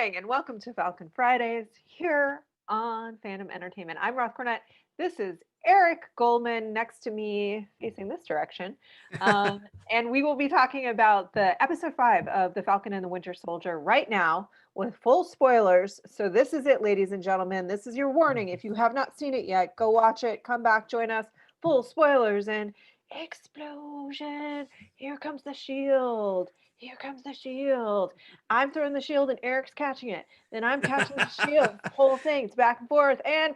morning, and welcome to Falcon Fridays here on Fandom Entertainment. I'm Roth Cornet. This is Eric Goldman next to me, facing this direction. Um, and we will be talking about the episode 5 of The Falcon and the Winter Soldier right now with full spoilers. So, this is it, ladies and gentlemen. This is your warning. If you have not seen it yet, go watch it, come back, join us. Full spoilers and explosion. Here comes the shield. Here comes the shield. I'm throwing the shield and Eric's catching it. Then I'm catching the shield. Whole thing. It's back and forth. And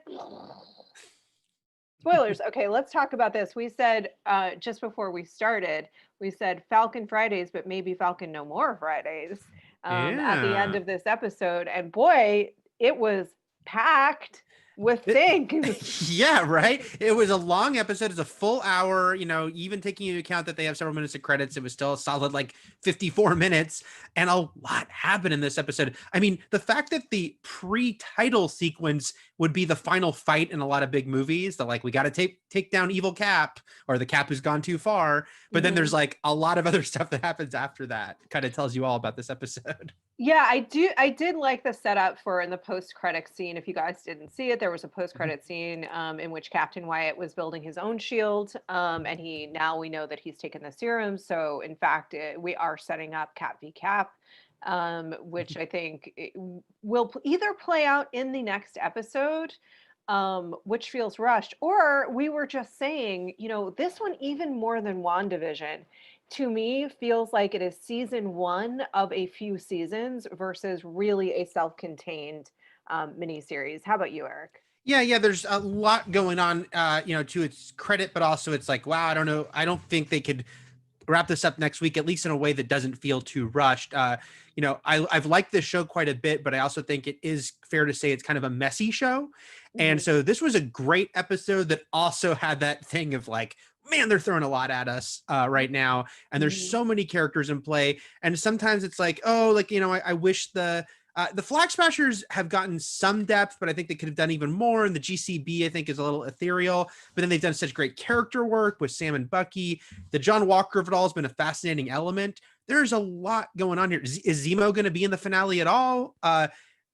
spoilers. Okay, let's talk about this. We said just before we started, we said Falcon Fridays, but maybe Falcon No More Fridays at the end Yeah. of this episode. And boy, it was packed with things. Yeah, right. It was a long episode. It's a full hour. Even taking into account that they have several minutes of credits, it was still a solid 54 minutes, and a lot happened in this episode. I mean, the fact that the pre-title sequence would be the final fight in a lot of big movies, that we got to take down evil Cap, or the Cap who's gone too far. But then there's a lot of other stuff that happens after that. Kind of tells you all about this episode. Yeah, I did like the setup for in the post-credit scene. If you guys didn't see it, there was a post-credit scene in which Captain Wyatt was building his own shield, and now we know that he's taken the serum. So in fact, we are setting up Cap v Cap, which I think will either play out in the next episode, which feels rushed, or we were just saying, this one even more than WandaVision to me feels like it is season 1 of a few seasons versus really a self-contained miniseries. How about you, Eric? Yeah, there's a lot going on, to its credit, but also it's wow, I don't know. I don't think they could wrap this up next week, at least in a way that doesn't feel too rushed. I've liked this show quite a bit, but I also think it is fair to say it's kind of a messy show. And so this was a great episode that also had that thing of man, they're throwing a lot at us right now. And there's so many characters in play. And sometimes it's I wish the Flag Smashers have gotten some depth, but I think they could have done even more. And the GCB, I think, is a little ethereal. But then they've done such great character work with Sam and Bucky. The John Walker of it all has been a fascinating element. There's a lot going on here. Is Zemo going to be in the finale at all?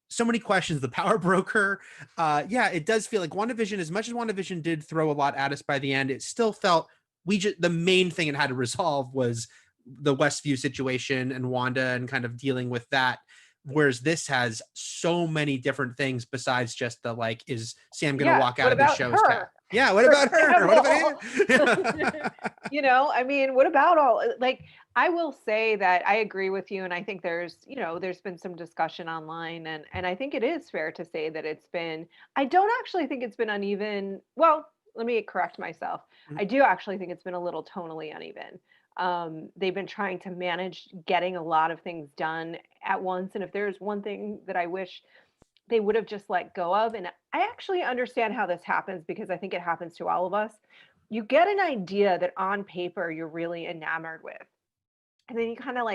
So many questions. The Power Broker. It does feel like WandaVision, as much as WandaVision did throw a lot at us by the end, it still felt the main thing it had to resolve was the Westview situation and Wanda and kind of dealing with that. Whereas this has so many different things besides just the is Sam going to walk out of the show's tap? Yeah, what about her? What about him? I mean, what about all I will say that I agree with you, and I think there's been some discussion online, and I think it is fair to say that I don't actually think it's been uneven. Well, let me correct myself. I do actually think it's been a little tonally uneven. They've been trying to manage getting a lot of things done at once, and if there's one thing that I wish they would have just let go of, and I actually understand how this happens because I think it happens to all of us. You get an idea that on paper you're really enamored with, and then you kind of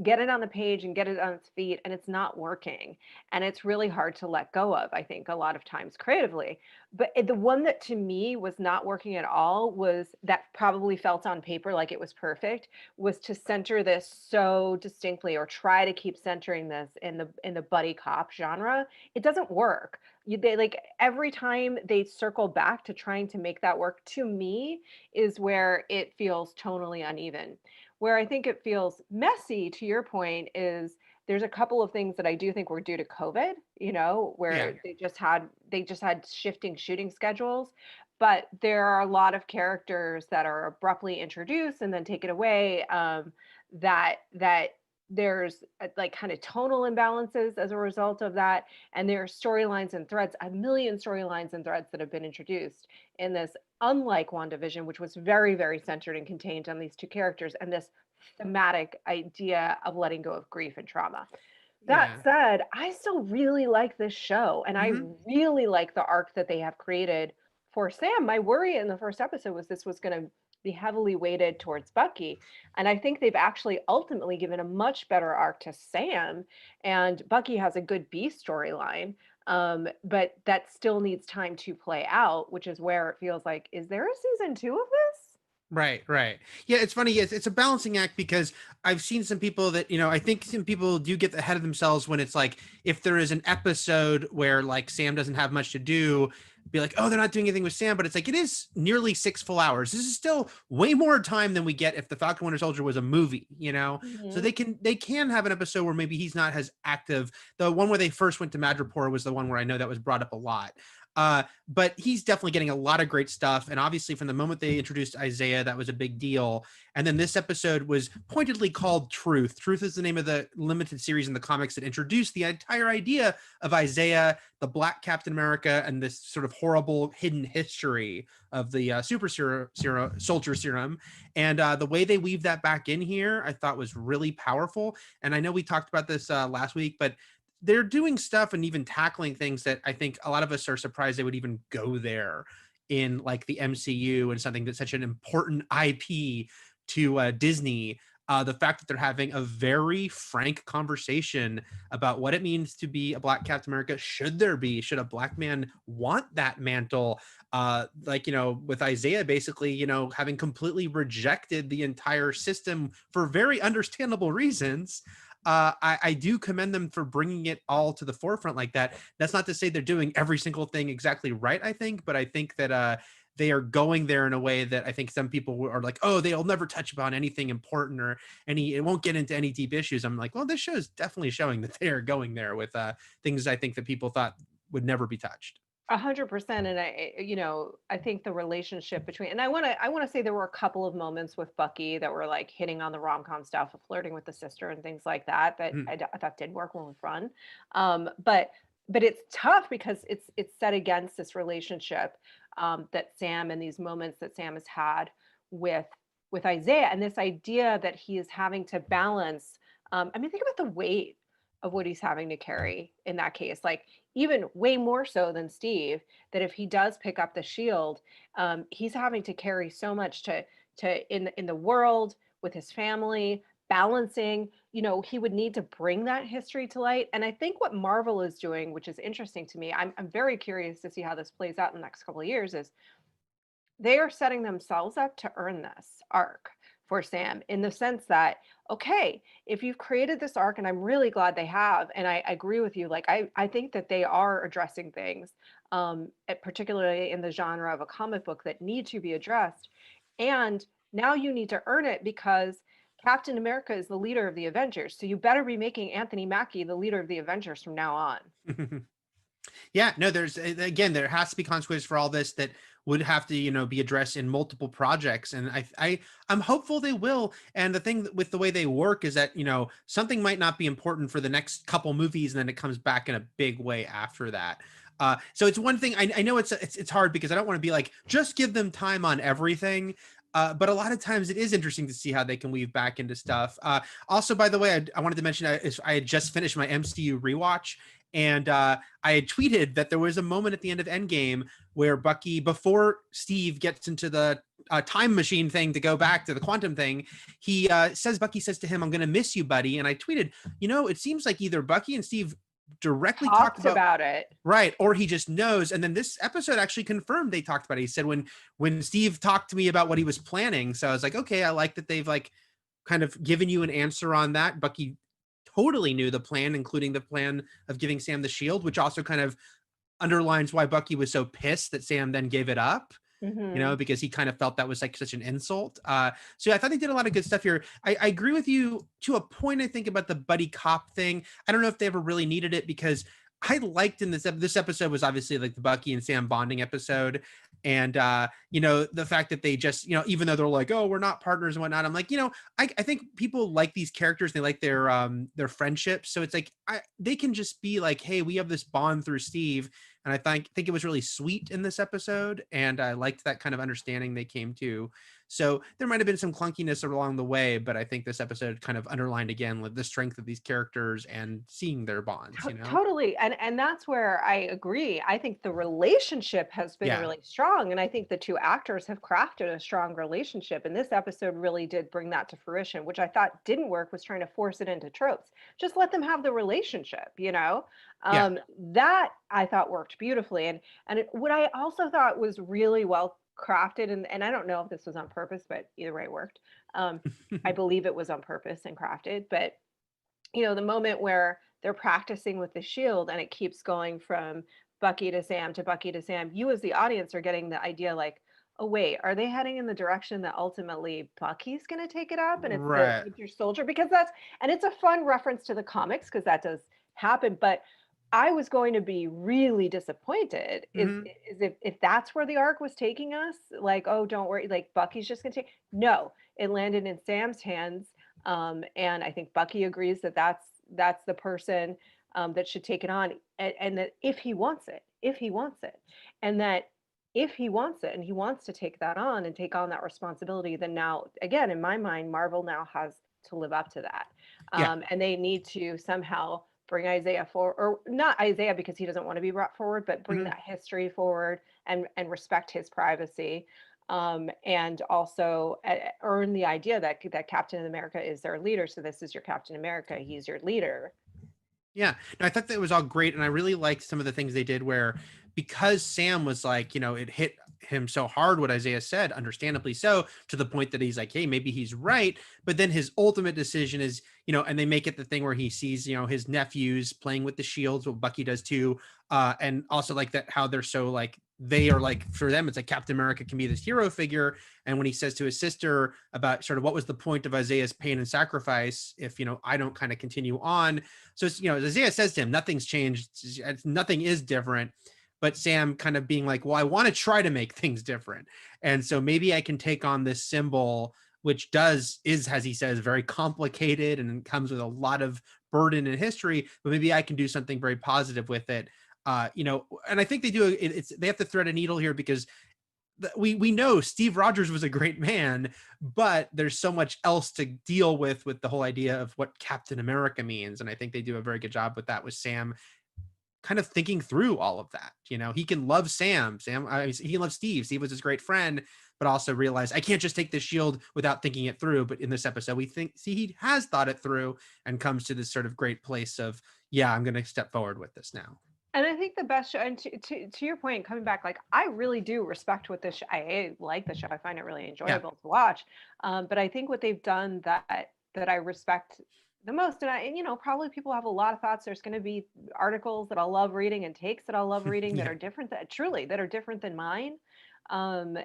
get it on the page and get it on its feet, and it's not working, and it's really hard to let go of, I think, a lot of times creatively. But the one that to me was not working at all, was that probably felt on paper like it was perfect, was to center this so distinctly, or try to keep centering this in the buddy cop genre. It doesn't work. They every time they circle back to trying to make that work, to me, is where it feels tonally uneven. Where I think it feels messy, to your point, is there's a couple of things that I do think were due to COVID, where they just had shifting shooting schedules. But there are a lot of characters that are abruptly introduced and then taken away, that there's kind of tonal imbalances as a result of that. And there are storylines and threads, a million storylines and threads that have been introduced in this, unlike WandaVision, which was very, very centered and contained on these two characters and this thematic idea of letting go of grief and trauma. That said, I still really like this show, and I really like the arc that they have created for Sam. My worry in the first episode was this was going to be heavily weighted towards Bucky, and I think they've actually ultimately given a much better arc to Sam, and Bucky has a good B storyline, but that still needs time to play out, which is where it feels like, is there a season 2 of this? Right. Yeah, it's funny. It's a balancing act because I've seen some people that, I think some people do get ahead of themselves when it's like, if there is an episode where like Sam doesn't have much to do, be like, oh, they're not doing anything with Sam. But it's like, it is nearly 6 full hours. This is still way more time than we get if the Falcon Winter Soldier was a movie. So Mhm. they can have an episode where maybe he's not as active. The one where they first went to Madripoor was the one where I know that was brought up a lot. But he's definitely getting a lot of great stuff. And obviously, from the moment they introduced Isaiah, that was a big deal. And then this episode was pointedly called Truth. Truth is the name of the limited series in the comics that introduced the entire idea of Isaiah, the Black Captain America, and this sort of horrible hidden history of the soldier serum. And the way they weave that back in here, I thought was really powerful. And I know we talked about this last week, but they're doing stuff and even tackling things that I think a lot of us are surprised they would even go there in like the MCU and something that's such an important IP to Disney. The fact that they're having a very frank conversation about what it means to be a Black Captain America. Should a Black man want that mantle? With Isaiah basically, having completely rejected the entire system for very understandable reasons. I do commend them for bringing it all to the forefront like that. That's not to say they're doing every single thing exactly right, I think, but I think that they are going there in a way that I think some people are like, oh, they'll never touch upon anything important or it won't get into any deep issues. I'm like, well, this show is definitely showing that they are going there with things I think that people thought would never be touched. 100%. And I think the relationship between, and I want to say there were a couple of moments with Bucky that were like hitting on the rom-com stuff of flirting with the sister and things like that, that Mm. I thought did work when with fun. But it's tough because it's set against this relationship that Sam and these moments that Sam has had with with Isaiah and this idea that he is having to balance. I mean, think about the weight of what he's having to carry in that case. Like even way more so than Steve, that if he does pick up the shield, he's having to carry so much in the world with his family, balancing. He would need to bring that history to light. And I think what Marvel is doing, which is interesting to me, I'm very curious to see how this plays out in the next couple of years, is they are setting themselves up to earn this arc for Sam in the sense that, okay, if you've created this arc, and I'm really glad they have, and I agree with you, like I think that they are addressing things, particularly in the genre of a comic book that need to be addressed. And now you need to earn it because Captain America is the leader of the Avengers. So you better be making Anthony Mackie the leader of the Avengers from now on. Yeah, no, there's again, there has to be consequences for all this that would have to, be addressed in multiple projects. And I'm hopeful they will. And the thing with the way they work is that, something might not be important for the next couple movies and then it comes back in a big way after that. So it's one thing I know it's hard because I don't want to be like, just give them time on everything. But a lot of times it is interesting to see how they can weave back into stuff. Also, by the way, I wanted to mention I had just finished my MCU rewatch, and I had tweeted that there was a moment at the end of Endgame where Bucky, before Steve gets into the time machine thing to go back to the quantum thing, Bucky says to him, "I'm going to miss you, buddy." And I tweeted, it seems like either Bucky and Steve directly talked Talked about. about it. Right, or he just knows. And then this episode actually confirmed they talked about it. He said when Steve talked to me about what he was planning, so I was like, okay, I like that they've like kind of given you an answer on that. Bucky totally knew the plan, including the plan of giving Sam the shield, which also kind of underlines why Bucky was so pissed that Sam then gave it up. Hmm. Because he kind of felt that was like such an insult. So yeah, I thought they did a lot of good stuff here. I agree with you to a point, I think, about the buddy cop thing. I don't know if they ever really needed it because I liked in this episode was obviously like the Bucky and Sam bonding episode. And, the fact that they just, even though they're like, oh, we're not partners and whatnot, I'm like, I think people like these characters. They like their friendships. So it's like, they can just be like, hey, we have this bond through Steve. And I think it was really sweet in this episode. And I liked that kind of understanding they came to. So there might have been some clunkiness along the way, but I think this episode kind of underlined again the strength of these characters and seeing their bonds. Totally. And that's where I agree. I think the relationship has been Yeah. really strong. And I think the two actors have crafted a strong relationship. And this episode really did bring that to fruition, which I thought didn't work, was trying to force it into tropes. Just let them have the relationship. Yeah. That I thought worked beautifully. And what I also thought was really well crafted, and I don't know if this was on purpose, but either way it worked. I believe it was on purpose and crafted, but the moment where they're practicing with the shield and it keeps going from Bucky to Sam to Bucky to Sam, you as the audience are getting the idea like, oh wait, are they heading in the direction that ultimately Bucky's going to take it up and it's the Right. Winter Soldier? Because and it's a fun reference to the comics because that does happen, but I was going to be really disappointed Mhm. is if that's where the arc was taking us, like, oh, don't worry, like Bucky's just gonna take. No, it landed in Sam's hands, and I think Bucky agrees that that's the person that should take it on, and that if he wants it, and that if he wants it and he wants to take that on and take on that responsibility, then now again in my mind, Marvel now has to live up to that, Yeah. and they need to somehow bring Isaiah forward, or not Isaiah because he doesn't want to be brought forward, but bring Mhm. that history forward and respect his privacy, and also earn the idea that Captain America is their leader. So this is your Captain America. He's your leader. Yeah, no, I thought that was all great, and I really liked some of the things they did where, because Sam was like, it hit him so hard what Isaiah said, understandably so, to the point that he's like, hey, maybe he's right. But then his ultimate decision is, and they make it the thing where he sees, his nephews playing with the shields, what Bucky does too, and also like that how they're so like they are like for them it's like Captain America can be this hero figure, and when he says to his sister about sort of what was the point of Isaiah's pain and sacrifice if I don't kind of continue on. So it's, Isaiah says to him, nothing's changed. Nothing is different. But Sam kind of being like, well, I want to try to make things different. And so maybe I can take on this symbol, which is, as he says, very complicated and comes with a lot of burden and history, but maybe I can do something very positive with it. And I think they do, they have to thread a needle here because we know Steve Rogers was a great man, but there's so much else to deal with the whole idea of what Captain America means, and I think they do a very good job with that with Sam kind of thinking through all of that. He can love Sam, he loves Steve was his great friend, but also realize I can't just take this shield without thinking it through. But in this episode we see he has thought it through and comes to this sort of great place of, yeah, I'm going to step forward with this now. And I think the best show, and to your point, coming back, like I really do respect what this. I like the show. I find it really Yeah. enjoyable to watch. But I think what they've done that I respect the most, and probably people have a lot of thoughts. There's going to be articles that I'll love reading and takes that I'll love reading that Yeah. are different, that are different than mine. And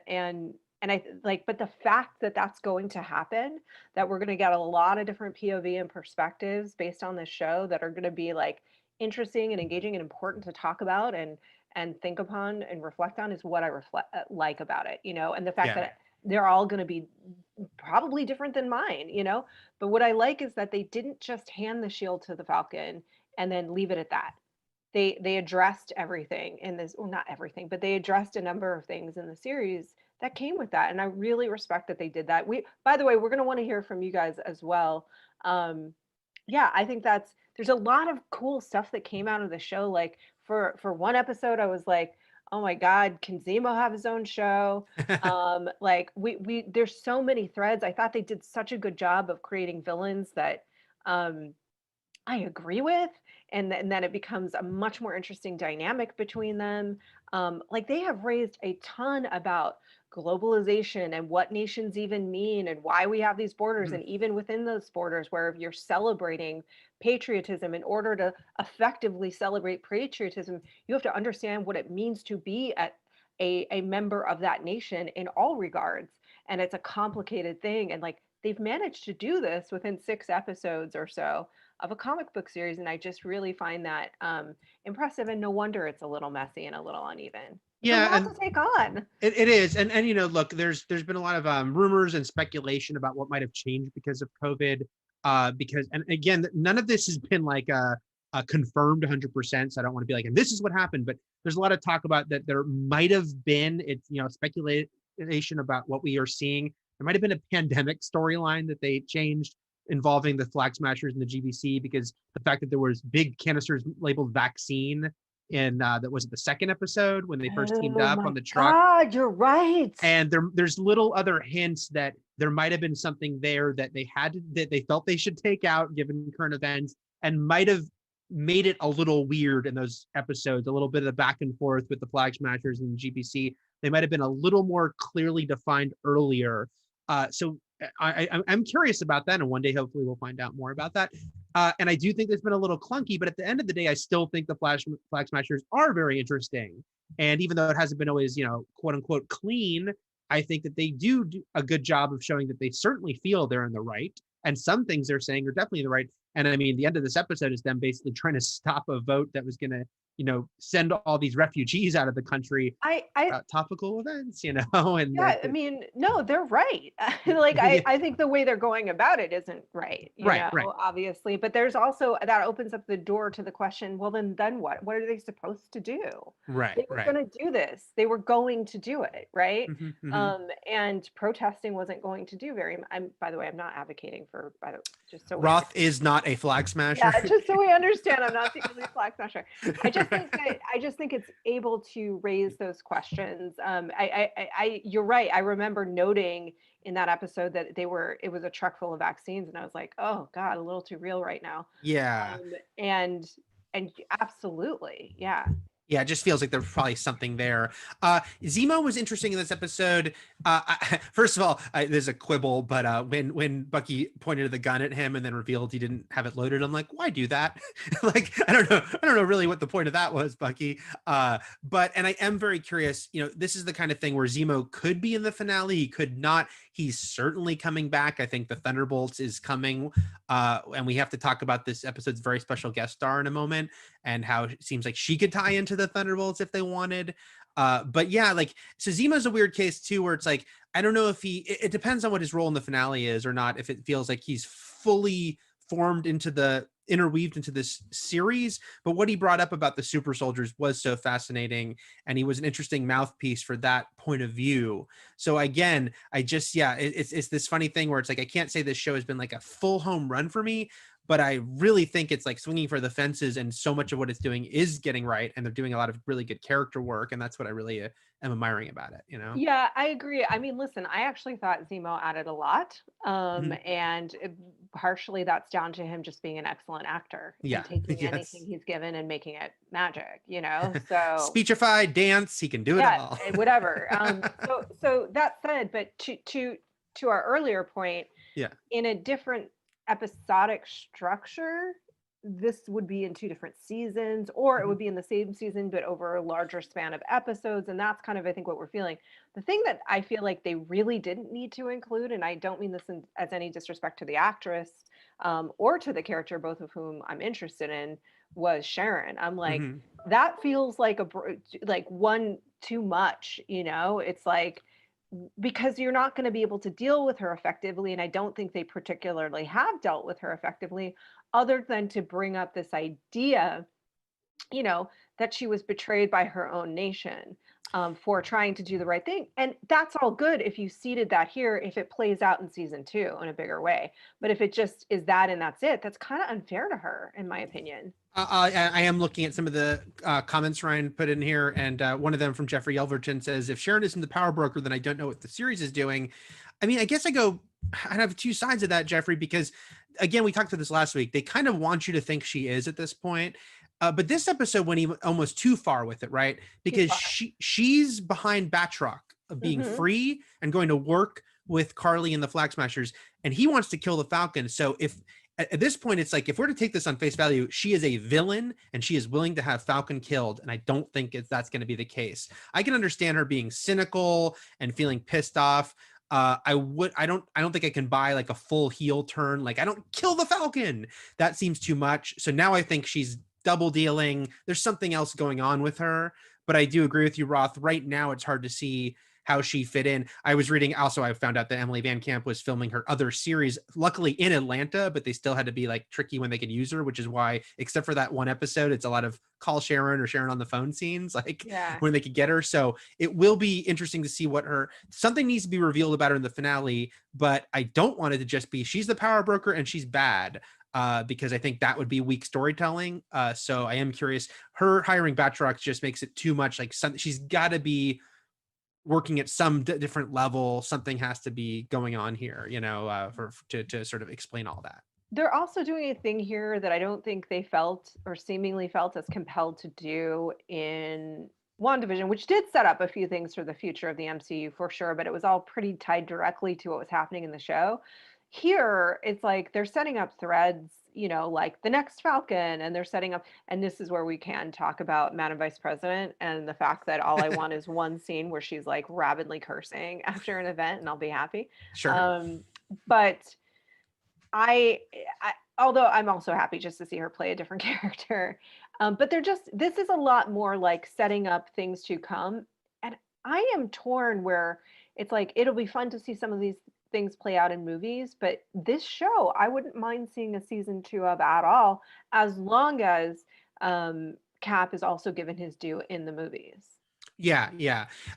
I like, but the fact that that's going to happen, that we're going to get a lot of different POV and perspectives based on this show that are going to be like interesting and engaging and important to talk about and think upon and reflect on is what I reflect like about it, and the fact Yeah. that they're all going to be probably different than mine, but what I like is that they didn't just hand the shield to the Falcon and then leave it at that. They addressed everything in this, well, not everything, but they addressed a number of things in the series that came with that, and I really respect that they did that. By the way, we're going to want to hear from you guys as well. Yeah, I think there's a lot of cool stuff that came out of the show. Like for one episode, I was like, oh my God, can Zemo have his own show? Like we there's so many threads. I thought they did such a good job of creating villains that um I agree with, and then it becomes a much more interesting dynamic between them. Like they have raised a ton about globalization and what nations even mean and why we have these borders, Mhm. and even within those borders, where if you're celebrating patriotism, in order to effectively celebrate patriotism, you have to understand what it means to be a member of that nation in all regards. And it's a complicated thing. And like they've managed to do this within 6 episodes or so of a comic book series, and I just really find that impressive. And no wonder it's a little messy and a little uneven. It's a Yeah, lot and to take on. it is, and look, there's been a lot of rumors and speculation about what might have changed because of COVID, because, and again, none of this has been like a confirmed 100%. So I don't want to be like, and this is what happened, but there's a lot of talk about that there might have been, it's speculation about what we are seeing. There might have been a pandemic storyline that they changed involving the Flag Smashers and the GBC, because the fact that there was big canisters labeled vaccine in that was it the second episode when they first teamed Oh up my on the truck. God, you're right. And there's little other hints that there might have been something there that they felt they should take out given current events, and might have made it a little weird in those episodes, a little bit of the back and forth with the Flag Smashers and the GPC. They might have been a little more clearly defined earlier. So I'm curious about that, and one day hopefully we'll find out more about that. And I do think it's been a little clunky, but at the end of the day, I still think the Flag Smashers are very interesting. And even though it hasn't been always, quote unquote, clean, I think that they do a good job of showing that they certainly feel they're in the right. And some things they're saying are definitely the right. And I mean, the end of this episode is them basically trying to stop a vote that was going to, send all these refugees out of the country. About topical events, and yeah, I mean, no, they're right. I think the way they're going about it isn't right, right. Obviously, but there's also that opens up the door to the question, well, then what? What are they supposed to do? Right. They were going to do this. They were going to do it, right? And protesting wasn't going to do very much. By the way, I'm not advocating for, just so Roth is not a flag smasher. Yeah, just so we understand, I'm not the only flag smasher. I just think it's able to raise those questions. You're right. I remember noting in that episode that it was a truck full of vaccines, and I was like, oh God, a little too real right now. Yeah. And absolutely, yeah. Yeah, it just feels like there's probably something there. Zemo was interesting in this episode. First of all, there's a quibble, but when Bucky pointed the gun at him and then revealed he didn't have it loaded, I'm like, why do that? Like, I don't know really what the point of that was, Bucky. And I am very curious. This is the kind of thing where Zemo could be in the finale. He could not. He's certainly coming back. I think the Thunderbolts is coming, and we have to talk about this episode's very special guest star in a moment, and how it seems like she could tie into the Thunderbolts if they wanted. But yeah, so Zemo's a weird case too, where it's like, I don't know if it depends on what his role in the finale is or not, if it feels like he's fully interweaved into this series. But what he brought up about the super soldiers was so fascinating, and he was an interesting mouthpiece for that point of view. So again, it's this funny thing where it's like, I can't say this show has been like a full home run for me, but I really think it's like swinging for the fences, and so much of what it's doing is getting right, and they're doing a lot of really good character work, and that's what I really am admiring about it. Yeah, I agree. I mean, listen, I actually thought Zemo added a lot, and partially that's down to him just being an excellent actor, and taking anything he's given and making it magic. So speechify, dance, he can do it all. Whatever. So that said, but to our earlier point, in a different episodic structure, this would be in 2 different seasons, or it would be in the same season but over a larger span of episodes, and that's kind of, I think, what we're feeling. The thing that I feel like they really didn't need to include, and I don't mean this as any disrespect to the actress or to the character, both of whom I'm interested in, was Sharon. I'm like, that feels like one too much. It's like, because you're not going to be able to deal with her effectively, and I don't think they particularly have dealt with her effectively, other than to bring up this idea, that she was betrayed by her own nation for trying to do the right thing. And that's all good if you seeded that here, if it plays out in season 2 in a bigger way. But if it just is that and that's it, that's kind of unfair to her, in my opinion. I am looking at some of the comments Ryan put in here, and one of them from Jeffrey Elverton says, if Sharon isn't the power broker, then I don't know what the series is doing. I mean, I guess I have 2 sides of that, Jeffrey, because again, we talked about this last week. They kind of want you to think she is at this point. But this episode went even almost too far with it, right? Because she's behind Batroc of being free and going to work with Carly and the Flag Smashers, and he wants to kill the Falcon. So at this point, it's like, if we're to take this on face value, she is a villain and she is willing to have Falcon killed. And I don't think that's going to be the case. I can understand her being cynical and feeling pissed off. I don't think I can buy like a full heel turn. Like, I don't kill the Falcon. That seems too much. So now I think she's double dealing. There's something else going on with her, but I do agree with you, Roth. Right now, it's hard to see how she fit in. I was reading, also, I found out that Emily Van Camp was filming her other series, luckily in Atlanta, but they still had to be like tricky when they could use her, which is why, except for that one episode, it's a lot of call Sharon or Sharon on the phone scenes, when they could get her. So it will be interesting to see something needs to be revealed about her in the finale, but I don't want it to just be, she's the power broker and she's bad. Because I think that would be weak storytelling. So I am curious. Her hiring Batroc just makes it too much. Like, she's got to be working at some different level. Something has to be going on here, to sort of explain all that. They're also doing a thing here that I don't think they felt or seemingly felt as compelled to do in WandaVision, which did set up a few things for the future of the MCU for sure, but it was all pretty tied directly to what was happening in the show. Here, it's like they're setting up threads, like the next Falcon, and they're setting up, and this is where we can talk about Madam Vice President and the fact that all I want is one scene where she's like rabidly cursing after an event, and I'll be happy. Sure. But I, although I'm also happy just to see her play a different character, but this is a lot more like setting up things to come, and I am torn where it's like it'll be fun to see some of these things play out in movies, but this show I wouldn't mind seeing a season 2 of at all, as long as Cap is also given his due in the movies. Yeah,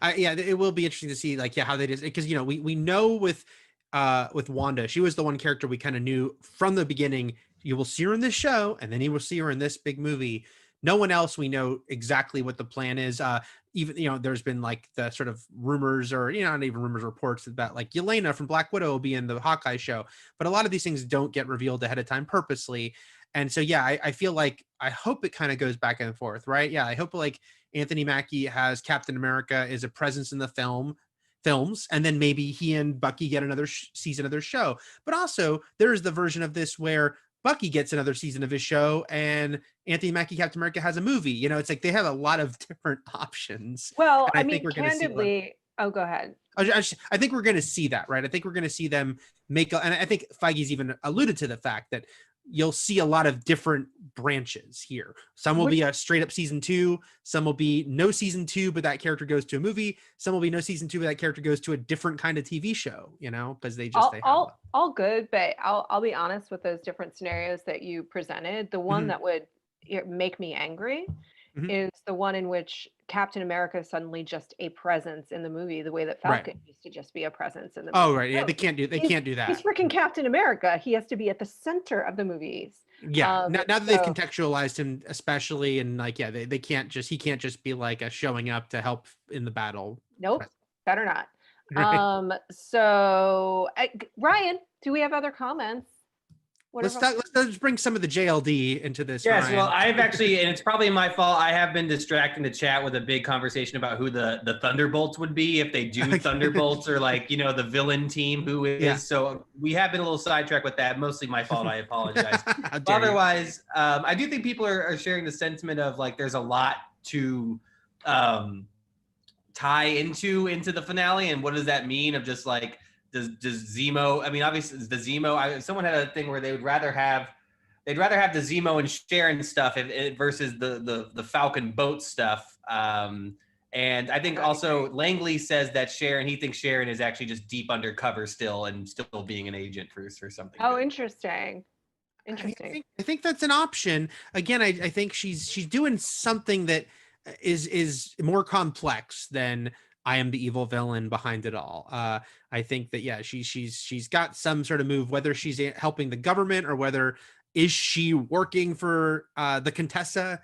it will be interesting to see like how they just, because we know with Wanda, she was the one character we kind of knew from the beginning. You will see her in this show, and then you will see her in this big movie. No one else we know exactly what the plan is. Even there's been like the sort of rumors, or not even rumors, reports about like Yelena from Black Widow will be in the Hawkeye show, but a lot of these things don't get revealed ahead of time purposely. And so I feel like I hope it kind of goes back and forth, right? Yeah, I hope like Anthony Mackie has Captain America is a presence in the films, and then maybe he and Bucky get another season of their show. But also there's the version of this where Bucky gets another season of his show and Anthony Mackie Captain America has a movie. It's like they have a lot of different options. Well, and I mean, candidly, oh, go ahead. I think we're going to see that, right? I think we're going to see them and I think Feige's even alluded to the fact that you'll see a lot of different branches here. Some will be a straight up season 2. Some will be no season 2, but that character goes to a movie. Some will be no season 2, but that character goes to a different kind of TV show, because they just, all good. But I'll be honest with those different scenarios that you presented. The one that would make me angry is the one in which Captain America is suddenly just a presence in the movie, the way that Falcon used to just be a presence in the movie. Oh, right. Yeah, they can't do that. He's freaking Captain America. He has to be at the center of the movies. Yeah. Now that they've contextualized him, especially, and like, they can't he can't just be like a showing up to help in the battle. Nope. Better not. So Ryan, do we have other comments? Let's bring some of the JLD into this. Yes, Ryan. well, I've actually, and it's probably my fault, I have been distracting the chat with a big conversation about who the Thunderbolts would be if they do Thunderbolts, or like, the villain team who is. Yeah. So we have been a little sidetracked with that. Mostly my fault. I apologize. Otherwise, I do think people are sharing the sentiment of like there's a lot to tie into the finale, and what does that mean of just like, does Zemo, I mean, obviously the Zemo, someone had a thing where they'd rather have the Zemo and Sharon stuff versus the Falcon boat stuff. And I think also Langley says that he thinks Sharon is actually just deep undercover still and still being an agent for something. Oh, good. Interesting. I think that's an option. Again, I think she's doing something that is more complex than I am the evil villain behind it all. I think that she's got some sort of move, whether she's helping the government or whether is she working for the Contessa.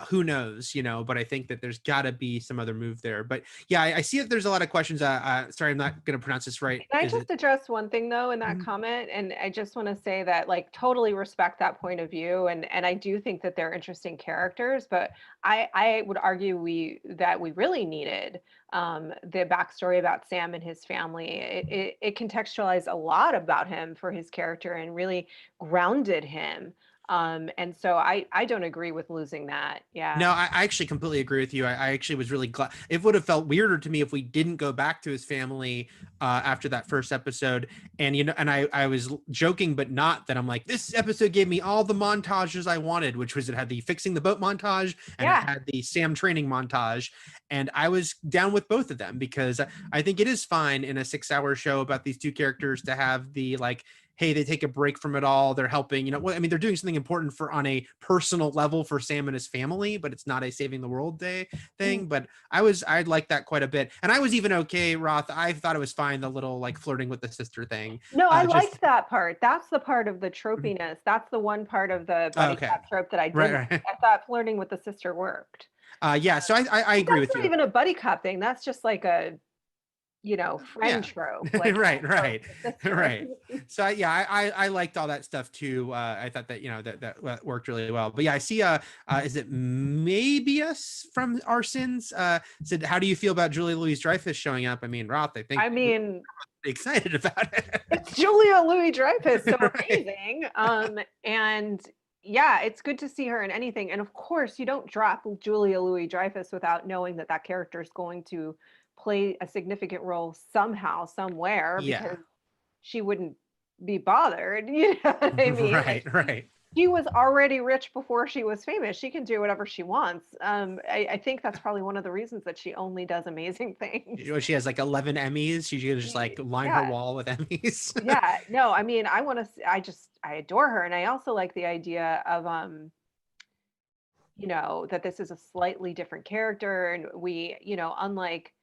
Who knows, but I think that there's got to be some other move there. But yeah, I see that there's a lot of questions. Sorry, I'm not going to pronounce this right. Can I just address one thing though in that comment? And I just want to say that like totally respect that point of view. And I do think that they're interesting characters, but I would argue that we really needed the backstory about Sam and his family. It contextualized a lot about him for his character and really grounded him. And so I don't agree with losing that. Yeah. No, I actually completely agree with you. I actually was really glad. It would have felt weirder to me if we didn't go back to his family after that first episode. And, and I was joking, but not that I'm like, this episode gave me all the montages I wanted, which was it had the fixing the boat montage and it had the Sam training montage. And I was down with both of them because I think it is fine in a 6-hour show about these two characters to have the like, hey, they take a break from it all. They're helping, they're doing something important on a personal level for Sam and his family, but it's not a saving the world day thing. But I'd like that quite a bit. And I was even okay, Roth. I thought it was fine. The little like flirting with the sister thing. No, I liked that part. That's the part of the tropiness. That's the one part of the buddy cop trope that I did. Right. I thought flirting with the sister worked. So I agree with you. That's not even a buddy cop thing. That's just like a, friend trope. Like, right. sister. So I liked all that stuff too. I thought that that worked really well. But yeah, I see. Is it maybe us from our sins? Said, how do you feel about Julia Louis-Dreyfus showing up? I mean, Roth, I think. I mean, excited about it. it's Julia Louis-Dreyfus, so Right. amazing. And yeah, it's good to see her in anything. And of course, you don't drop Julia Louis-Dreyfus without knowing that that character is going to play a significant role somehow, somewhere, Yeah. because she wouldn't be bothered. You know what I mean? Like, Right. she was already rich before she was famous. She can do whatever she wants. I think that's probably one of the reasons that she only does amazing things. She has like 11 Emmys. She can just like line her Yeah. wall with Emmys. Yeah. No, I mean, I adore her. And I also like the idea of, that this is a slightly different character. And we, unlike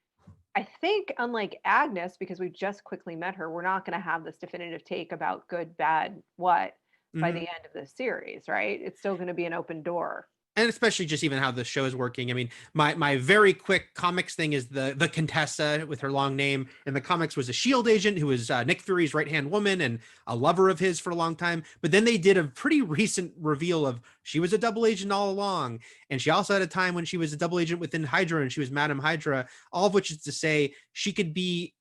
Agnes, because we just quickly met her, we're not going to have this definitive take about good, bad, what by the Mhm. end of the series, right? It's still going to be an open door. And especially just even how the show is working. I mean, my very quick comics thing is the Contessa with her long name in the comics was a Shield agent who was Nick Fury's right hand woman and a lover of his for a long time. But then they did a pretty recent reveal of she was a double agent all along, and she also had a time when she was a double agent within Hydra and she was Madam Hydra. All of which is to say she could be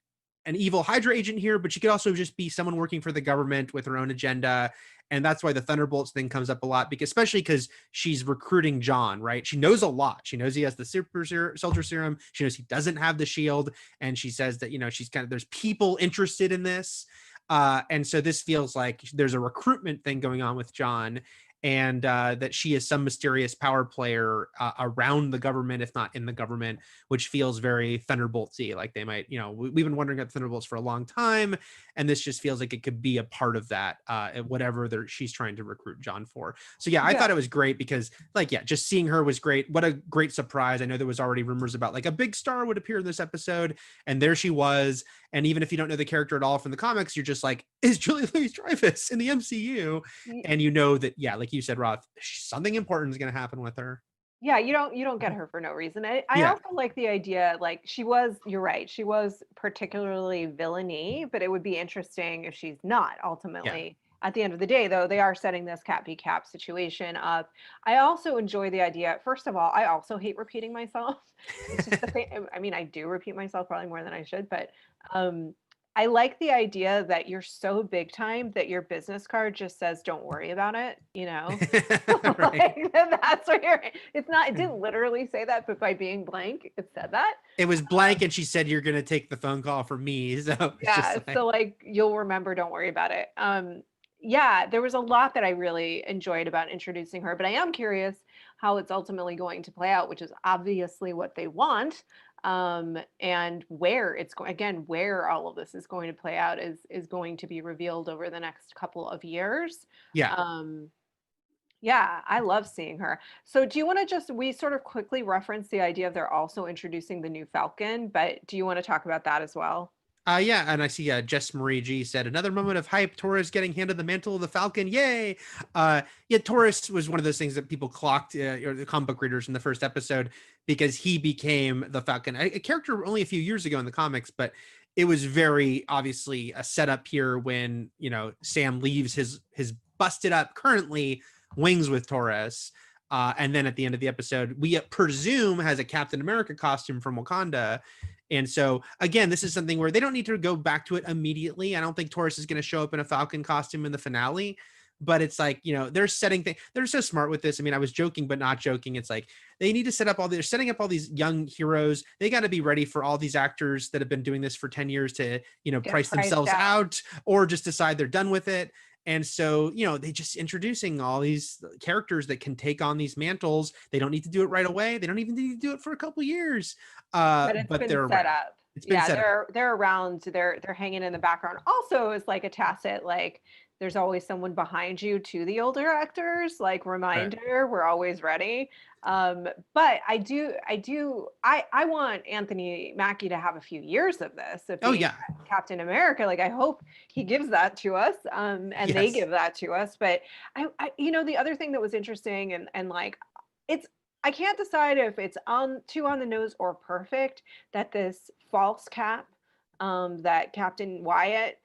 an evil Hydra agent here, but she could also just be someone working for the government with her own agenda. And that's why the Thunderbolts thing comes up a lot, especially because she's recruiting John, right? She knows a lot. She knows he has the soldier serum. She knows he doesn't have the shield. And she says that, she's there's people interested in this. And so this feels like there's a recruitment thing going on with John, and that she is some mysterious power player around the government, if not in the government, which feels very Thunderboltsy. Like they might, we've been wondering about Thunderbolts for a long time, and this just feels like it could be a part of that, whatever she's trying to recruit John for. So yeah, I thought it was great because, just seeing her was great. What a great surprise! I know there was already rumors about like a big star would appear in this episode, and there she was. And even if you don't know the character at all from the comics, you're just like, is Julia Louis-Dreyfus in the MCU? And you know that, like you said, Roth, something important is going to happen with her. Yeah, you don't get her for no reason. I Yeah. also like the idea, like you're right, she was particularly villainy, but it would be interesting if she's not ultimately. At the end of the day, though, they are setting this Cap v Cap situation up. I also enjoy the idea. First of all, I also hate repeating myself. It's just the thing. I mean, I do repeat myself probably more than I should, but I like the idea that you're so big time that your business card just says, "Don't worry about it." Right. Like, that's what it didn't literally say that, but by being blank, it said that. It was blank, and she said, "You're going to take the phone call from me." So yeah, so you'll remember, don't worry about it. Yeah, there was a lot that I really enjoyed about introducing her, but I am curious how it's ultimately going to play out, which is obviously what they want. And where it's going, again, where all of this is going to play out is going to be revealed over the next couple of years. Yeah. Yeah, I love seeing her. So do you want to we sort of quickly reference the idea of they're also introducing the new Falcon, but do you want to talk about that as well? Yeah, and I see Jess Marie G said, another moment of hype, Torres getting handed the mantle of the Falcon, yay! Torres was one of those things that people clocked, or the comic book readers in the first episode, because he became the Falcon, a character only a few years ago in the comics, but it was very obviously a setup here when, Sam leaves his busted up, currently, wings with Torres, and then at the end of the episode, we presume has a Captain America costume from Wakanda. And so, again, this is something where they don't need to go back to it immediately. I don't think Torres is going to show up in a Falcon costume in the finale, but it's like, they're setting things. They're so smart with this. I mean, I was joking, but not joking. It's like they need to they're setting up all these young heroes. They got to be ready for all these actors that have been doing this for 10 years to, price themselves out or just decide they're done with it. And so, they just introducing all these characters that can take on these mantles. They don't need to do it right away. They don't even need to do it for a couple years. But it's been they're set around. up. It's been set up. They're around. They're hanging in the background. Also, it's like a tacit, like there's always someone behind you to the older actors, like reminder, right. We're always ready. But I want Anthony Mackie to have a few years of this. Captain America. Like I hope he gives that to us, and yes. They give that to us. But I the other thing that was interesting and like I can't decide if it's too on the nose or perfect that this false Cap that Captain Wyatt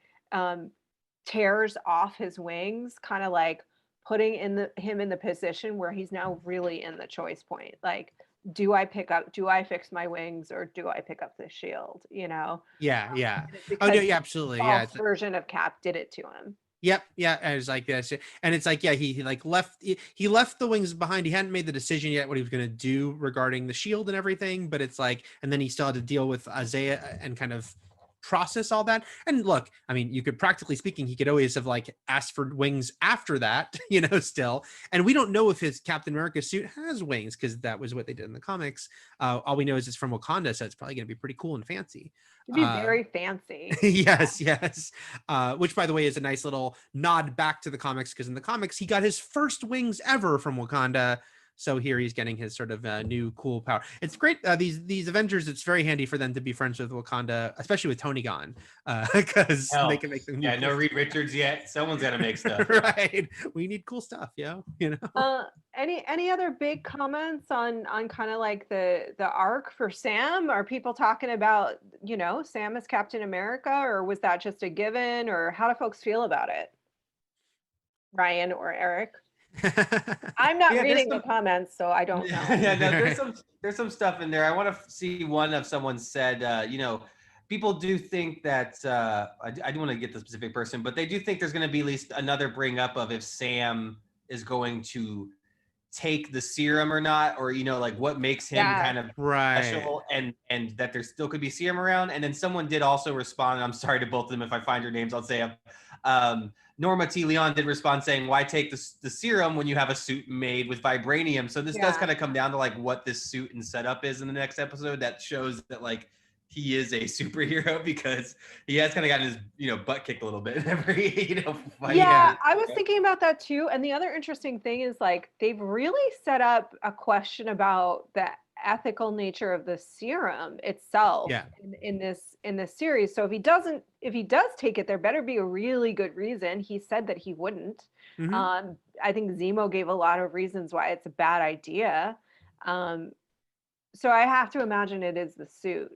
tears off his wings, kind of like putting him in the position where he's now really in the choice point. Like, do I fix my wings, or do I pick up the shield? Yeah, yeah. And it's Oh no, because yeah, absolutely. Yeah. false version of Cap did it to him. Yep, yeah. And it's like this, and it's like, yeah, he like he left the wings behind. He hadn't made the decision yet what he was going to do regarding the shield and everything, but it's like, and then he still had to deal with Isaiah and kind of process all that. And look, I mean, you could, practically speaking, he could always have like asked for wings after that, still. And we don't know if his Captain America suit has wings, because that was what they did in the comics. All we know is it's from Wakanda, so it's probably going to be pretty cool and fancy. It'd be very fancy. Yes. Which, by the way, is a nice little nod back to the comics, because in the comics he got his first wings ever from Wakanda. So here he's getting his sort of new cool power. It's great. These Avengers, it's very handy for them to be friends with Wakanda, especially with Tony gone, because they can make them. No Reed Richards yet. Someone's got to make stuff. Right. We need cool stuff, Any other big comments on kind of like the arc for Sam? Are people talking about Sam as Captain America, or was that just a given, or how do folks feel about it? Ryan or Eric? I'm not reading the comments, so I don't know. There's some stuff in there. I want to see one of someone said, people do think that I do want to get the specific person, but they do think there's going to be at least another bring up of if Sam is going to take the serum or not, or like what makes him kind of special, and that there still could be serum around. And then someone did also respond, and I'm sorry to both of them, if I find your names I'll say them. Norma T. Leon did respond saying, why take the serum when you have a suit made with vibranium? So this does kind of come down to like what this suit and setup is in the next episode. That shows that like he is a superhero, because he has kind of gotten his butt kicked a little bit in every fight. I was thinking about that too. And the other interesting thing is like they've really set up a question about the ethical nature of the serum itself in this series. So if he does take it, there better be a really good reason. He said that he wouldn't. I think Zemo gave a lot of reasons why it's a bad idea. So I have to imagine it is the suit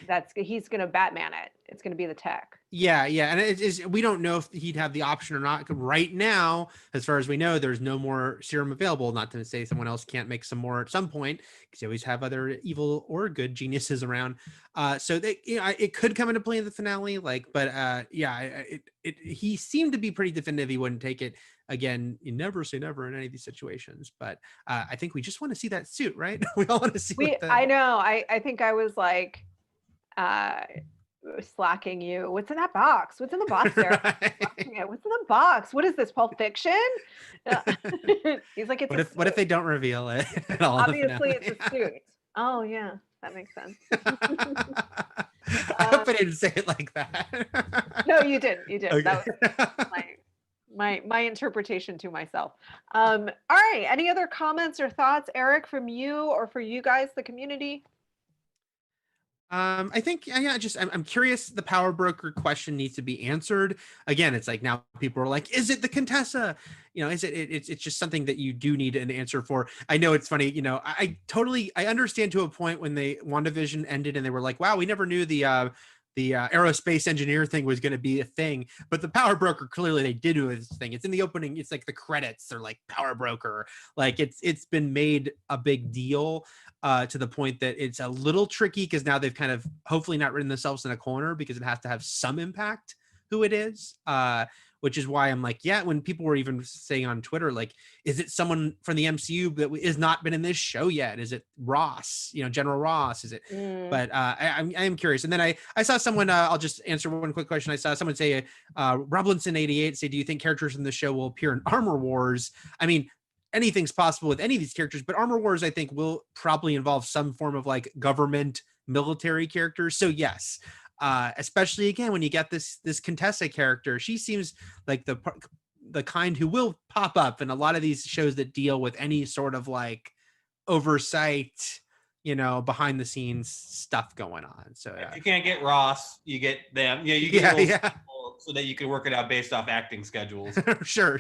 that's he's gonna Batman it. It's gonna be the tech. And it is, we don't know if he'd have the option or not. Right now, as far as we know, there's no more serum available. Not to say someone else can't make some more at some point, because you always have other evil or good geniuses around. So they, it could come into play in the finale. He seemed to be pretty definitive he wouldn't take it. Again, you never say never in any of these situations, but I think we just want to see that suit, right? We all want to see. I know. I think I was like slacking you. What's in that box? What's in the box there? Right. What's in the box? What is this, Pulp Fiction? He's like, what if they don't reveal it at all? Obviously it's a suit. Oh yeah, that makes sense. I hope I didn't say it like that. No, you didn't. Okay. That was my interpretation to myself. All right, any other comments or thoughts, Eric, from you or for you guys, the community? I think, I'm curious. The power broker question needs to be answered. Again, it's like now people are like, is it the Contessa? Is it's just something that you do need an answer for. I know it's funny. I understand to a point when WandaVision ended and they were like, wow, we never knew the aerospace engineer thing was going to be a thing, but the power broker, clearly they did do this thing. It's in the opening. It's like the credits. They're like power broker. Like it's been made a big deal to the point that it's a little tricky, because now they've kind of hopefully not written themselves in a corner, because it has to have some impact who it is. Which is why I'm like, when people were even saying on Twitter, like, is it someone from the MCU that has not been in this show yet? Is it Ross, General Ross? Is it? But I am curious. And then I saw someone, I'll just answer one quick question. I saw someone say, Roblinson88 say, do you think characters in the show will appear in Armor Wars? I mean, anything's possible with any of these characters, but Armor Wars, I think, will probably involve some form of like government military characters. So yes. Especially again when you get this Contessa character, she seems like the kind who will pop up in a lot of these shows that deal with any sort of like oversight, behind the scenes stuff going on. So if you can't get Ross, you get them. You get people so that you can work it out based off acting schedules. Sure.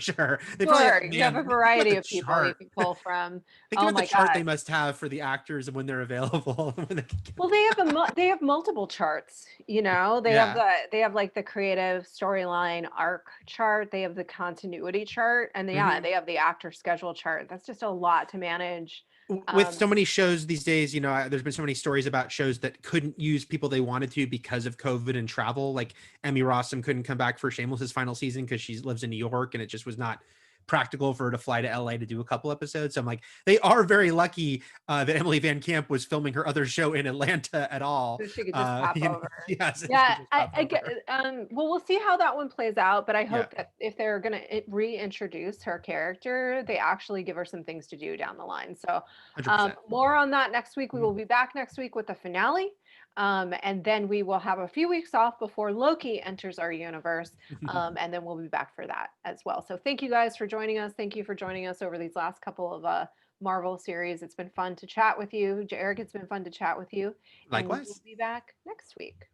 They Sure, you have a man, variety think of about the people you chart. can pull from. Think Oh about the my chart God. they must have for the actors and when they're available. When they can get Well, they have multiple charts, you know. Yeah. They have like the creative storyline arc chart, they have the continuity chart, and yeah, Mhm. they have the actor schedule chart. That's just a lot to manage. With Um, so many shows these days, there's been so many stories about shows that couldn't use people they wanted to because of COVID and travel. Like Emmy Rossum couldn't come back for Shameless's final season because she lives in New York and it just was not practical for her to fly to LA to do a couple episodes. So I'm like, they are very lucky that Emily Van Camp was filming her other show in Atlanta at all. so she could just pop over. Yes, she Yeah, could just pop I get. over. Well, we'll see how that one plays out. But I Yeah, hope that if they're gonna reintroduce her character, they actually give her some things to do down the line. So, 100%. more on that next week. We Mhm. will be back next week with the finale, and then we will have a few weeks off before Loki enters our universe, and then we'll be back for that as well. So, thank you guys for joining us. Thank you for joining us over these last couple of Marvel series. It's been fun to chat with you, Eric. It's been fun to chat with you, and we will Likewise. be back next week.